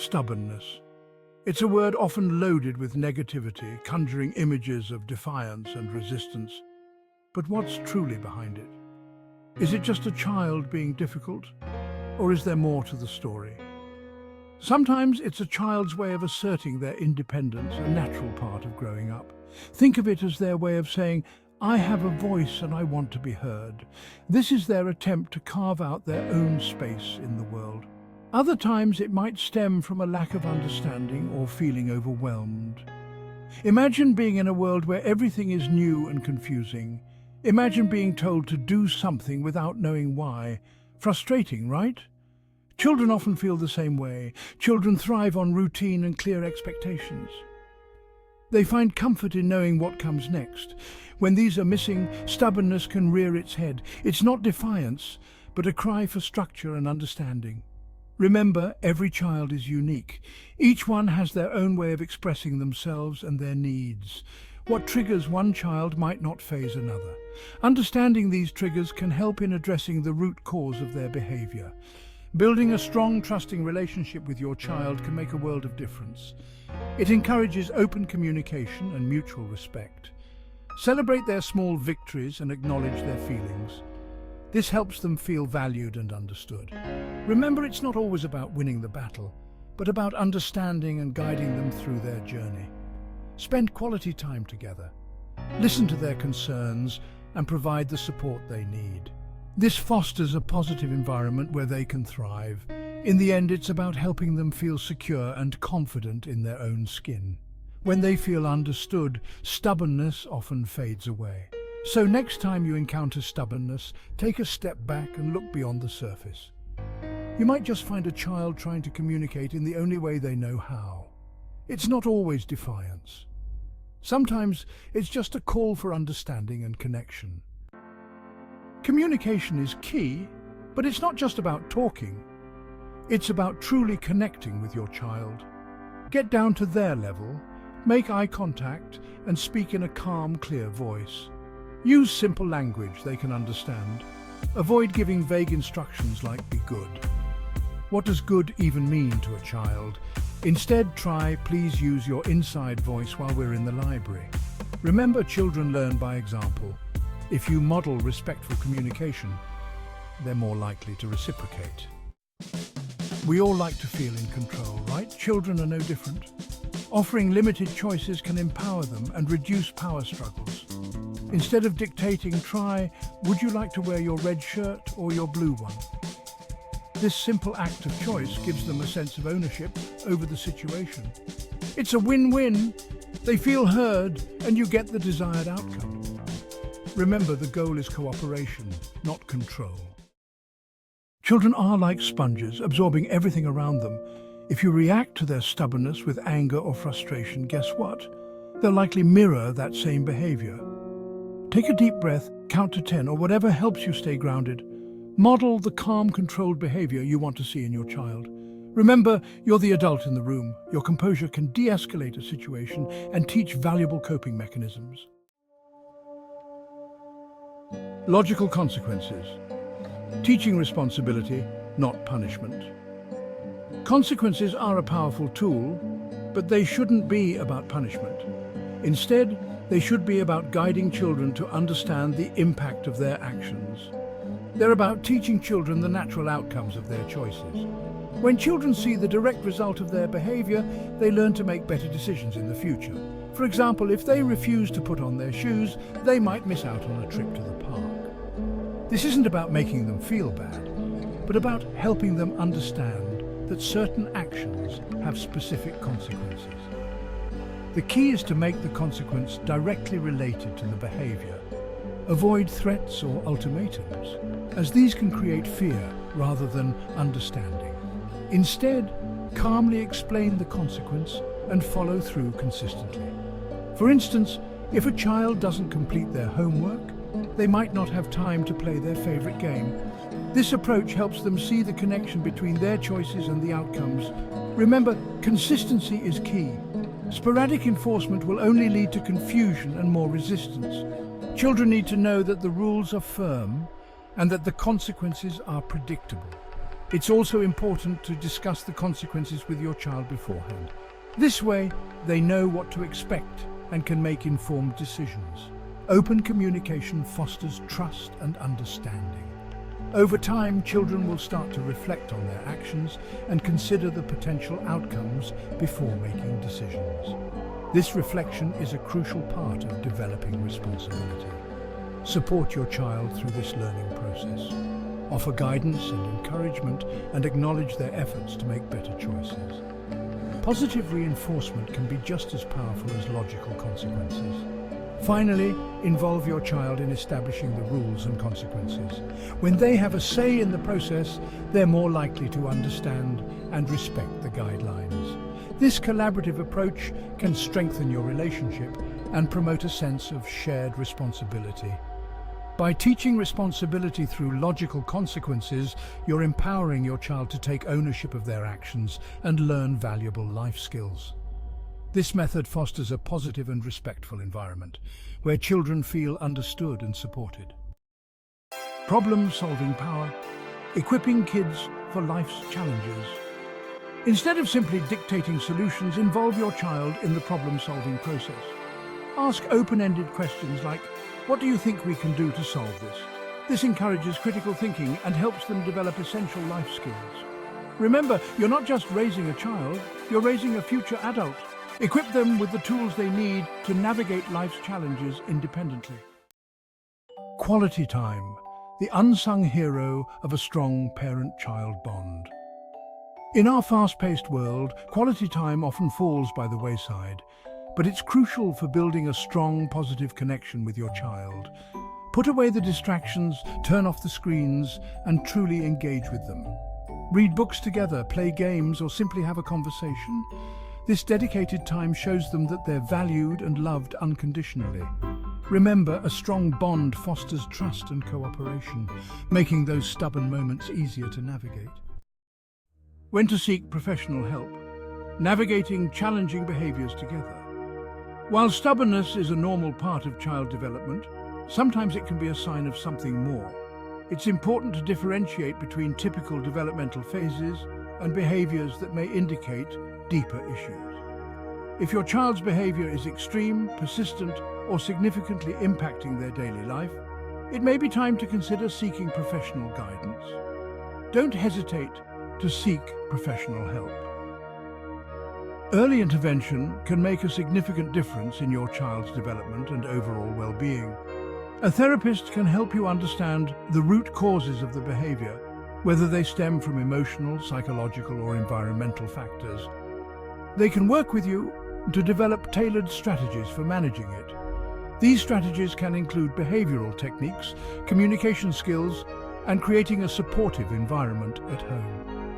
Stubbornness. It's a word often loaded with negativity, conjuring images of defiance and resistance. But what's truly behind it? Is it just a child being difficult? Or is there more to the story? Sometimes it's a child's way of asserting their independence, a natural part of growing up. Think of it as their way of saying, I have a voice and I want to be heard. This is their attempt to carve out their own space in the world. Other times it might stem from a lack of understanding or feeling overwhelmed. Imagine being in a world where everything is new and confusing. Imagine being told to do something without knowing why. Frustrating, right? Children often feel the same way. Children thrive on routine and clear expectations. They find comfort in knowing what comes next. When these are missing, stubbornness can rear its head. It's not defiance, but a cry for structure and understanding. Remember, every child is unique. Each one has their own way of expressing themselves and their needs. What triggers one child might not faze another. Understanding these triggers can help in addressing the root cause of their behavior. Building a strong, trusting relationship with your child can make a world of difference. It encourages open communication and mutual respect. Celebrate their small victories and acknowledge their feelings. This helps them feel valued and understood. Remember, it's not always about winning the battle, but about understanding and guiding them through their journey. Spend quality time together. Listen to their concerns and provide the support they need. This fosters a positive environment where they can thrive. In the end, it's about helping them feel secure and confident in their own skin. When they feel understood, stubbornness often fades away. So next time you encounter stubbornness, take a step back and look beyond the surface. You might just find a child trying to communicate in the only way they know how. It's not always defiance. Sometimes it's just a call for understanding and connection. Communication is key, but it's not just about talking. It's about truly connecting with your child. Get down to their level, make eye contact, and speak in a calm, clear voice. Use simple language they can understand. Avoid giving vague instructions like "be good." What does good even mean to a child? Instead, try "please use your inside voice while we're in the library." Remember, children learn by example. If you model respectful communication, they're more likely to reciprocate. We all like to feel in control, right? Children are no different. Offering limited choices can empower them and reduce power struggles. Instead of dictating, try, would you like to wear your red shirt or your blue one? This simple act of choice gives them a sense of ownership over the situation. It's a win-win. They feel heard and you get the desired outcome. Remember, the goal is cooperation, not control. Children are like sponges, absorbing everything around them. If you react to their stubbornness with anger or frustration, guess what? They'll likely mirror that same behavior. Take a deep breath, count to 10, or whatever helps you stay grounded. Model the calm, controlled behavior you want to see in your child. Remember, you're the adult in the room. Your composure can de-escalate a situation and teach valuable coping mechanisms. Logical consequences. Teaching responsibility, not punishment. Consequences are a powerful tool, but they shouldn't be about punishment. Instead, they should be about guiding children to understand the impact of their actions. They're about teaching children the natural outcomes of their choices. When children see the direct result of their behavior, they learn to make better decisions in the future. For example, if they refuse to put on their shoes, they might miss out on a trip to the park. This isn't about making them feel bad, but about helping them understand that certain actions have specific consequences. The key is to make the consequence directly related to the behavior. Avoid threats or ultimatums, as these can create fear rather than understanding. Instead, calmly explain the consequence and follow through consistently. For instance, if a child doesn't complete their homework, they might not have time to play their favorite game. This approach helps them see the connection between their choices and the outcomes. Remember, consistency is key. Sporadic enforcement will only lead to confusion and more resistance. Children need to know that the rules are firm and that the consequences are predictable. It's also important to discuss the consequences with your child beforehand. This way, they know what to expect and can make informed decisions. Open communication fosters trust and understanding. Over time, children will start to reflect on their actions and consider the potential outcomes before making decisions. This reflection is a crucial part of developing responsibility. Support your child through this learning process. Offer guidance and encouragement and acknowledge their efforts to make better choices. Positive reinforcement can be just as powerful as logical consequences. Finally, involve your child in establishing the rules and consequences. When they have a say in the process, they're more likely to understand and respect the guidelines. This collaborative approach can strengthen your relationship and promote a sense of shared responsibility. By teaching responsibility through logical consequences, you're empowering your child to take ownership of their actions and learn valuable life skills. This method fosters a positive and respectful environment, where children feel understood and supported. Problem-solving power, equipping kids for life's challenges. Instead of simply dictating solutions, involve your child in the problem-solving process. Ask open-ended questions like, "What do you think we can do to solve this?" This encourages critical thinking and helps them develop essential life skills. Remember, you're not just raising a child, you're raising a future adult. Equip them with the tools they need to navigate life's challenges independently. Quality time, the unsung hero of a strong parent-child bond. In our fast-paced world, quality time often falls by the wayside, but it's crucial for building a strong, positive connection with your child. Put away the distractions, turn off the screens, and truly engage with them. Read books together, play games, or simply have a conversation. This dedicated time shows them that they're valued and loved unconditionally. Remember, a strong bond fosters trust and cooperation, making those stubborn moments easier to navigate. When to seek professional help. Navigating challenging behaviors together. While stubbornness is a normal part of child development, sometimes it can be a sign of something more. It's important to differentiate between typical developmental phases and behaviors that may indicate deeper issues. If your child's behavior is extreme, persistent, or significantly impacting their daily life, it may be time to consider seeking professional guidance. Don't hesitate to seek professional help. Early intervention can make a significant difference in your child's development and overall well-being. A therapist can help you understand the root causes of the behavior, whether they stem from emotional, psychological, or environmental factors. They can work with you to develop tailored strategies for managing it. These strategies can include behavioral techniques, communication skills, and creating a supportive environment at home.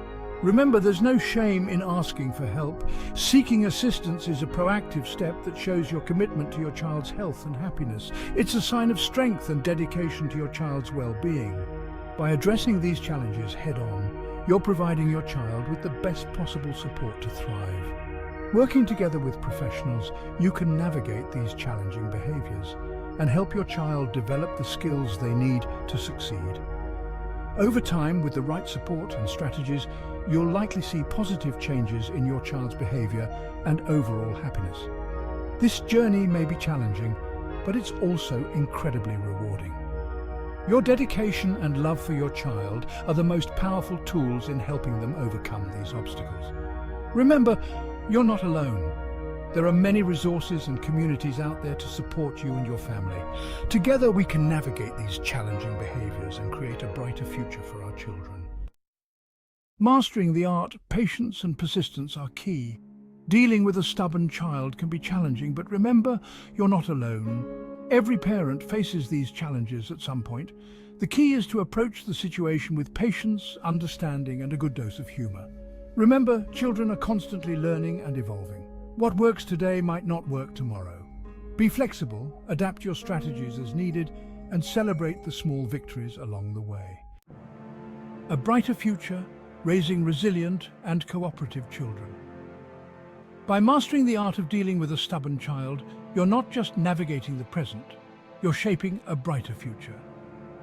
Remember, there's no shame in asking for help. Seeking assistance is a proactive step that shows your commitment to your child's health and happiness. It's a sign of strength and dedication to your child's well-being. By addressing these challenges head-on, you're providing your child with the best possible support to thrive. Working together with professionals, you can navigate these challenging behaviors and help your child develop the skills they need to succeed. Over time, with the right support and strategies, you'll likely see positive changes in your child's behavior and overall happiness. This journey may be challenging, but it's also incredibly rewarding. Your dedication and love for your child are the most powerful tools in helping them overcome these obstacles. Remember, you're not alone. There are many resources and communities out there to support you and your family. Together we can navigate these challenging behaviors and create a brighter future for our children. Mastering the art, patience and persistence are key. Dealing with a stubborn child can be challenging, but remember, you're not alone. Every parent faces these challenges at some point. The key is to approach the situation with patience, understanding and a good dose of humor. Remember, children are constantly learning and evolving. What works today might not work tomorrow. Be flexible, adapt your strategies as needed, and celebrate the small victories along the way. A brighter future, raising resilient and cooperative children. By mastering the art of dealing with a stubborn child, you're not just navigating the present, you're shaping a brighter future.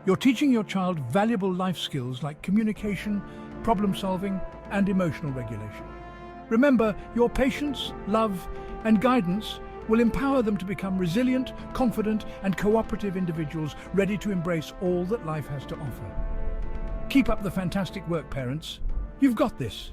You're teaching your child valuable life skills like communication, problem-solving, and emotional regulation. Remember, your patience, love, and guidance will empower them to become resilient, confident, and cooperative individuals ready to embrace all that life has to offer. Keep up the fantastic work, parents. You've got this.